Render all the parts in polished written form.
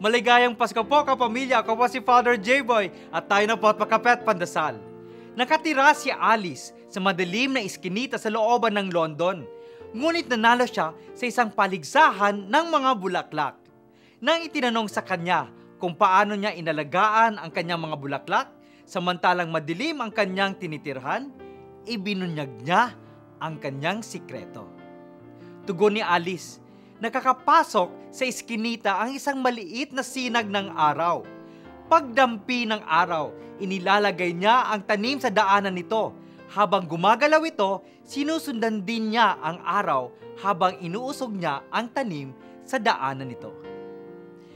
Maligayang Pasko po, kapamilya. Ako po si Father J-Boy at tayo na po at makape at pandasal. Nakatira si Alice sa madilim na iskinita sa looban ng London. Ngunit nanalo siya sa isang paligsahan ng mga bulaklak. Nang itinanong sa kanya kung paano niya inalagaan ang kanyang mga bulaklak, samantalang madilim ang kanyang tinitirhan, ibinunyag niya ang kanyang sikreto. Tugon ni Alice, nakakapasok sa iskinita ang isang maliit na sinag ng araw. Pagdampi ng araw, inilalagay niya ang tanim sa daanan nito. Habang gumagalaw ito, sinusundan din niya ang araw habang inuusog niya ang tanim sa daanan nito.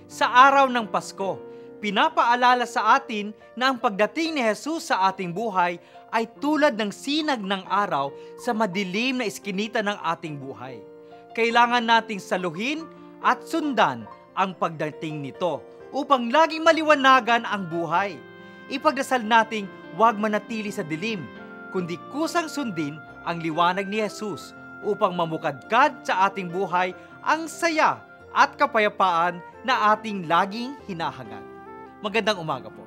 Sa araw ng Pasko, pinapaalala sa atin na ang pagdating ni Jesus sa ating buhay ay tulad ng sinag ng araw sa madilim na iskinita ng ating buhay. Kailangan nating saluhin at sundan ang pagdating nito upang laging maliwanagan ang buhay. Ipagdasal nating huwag manatili sa dilim, kundi kusang sundin ang liwanag ni Jesus upang mamukadkad sa ating buhay ang saya at kapayapaan na ating laging hinahangad. Magandang umaga po.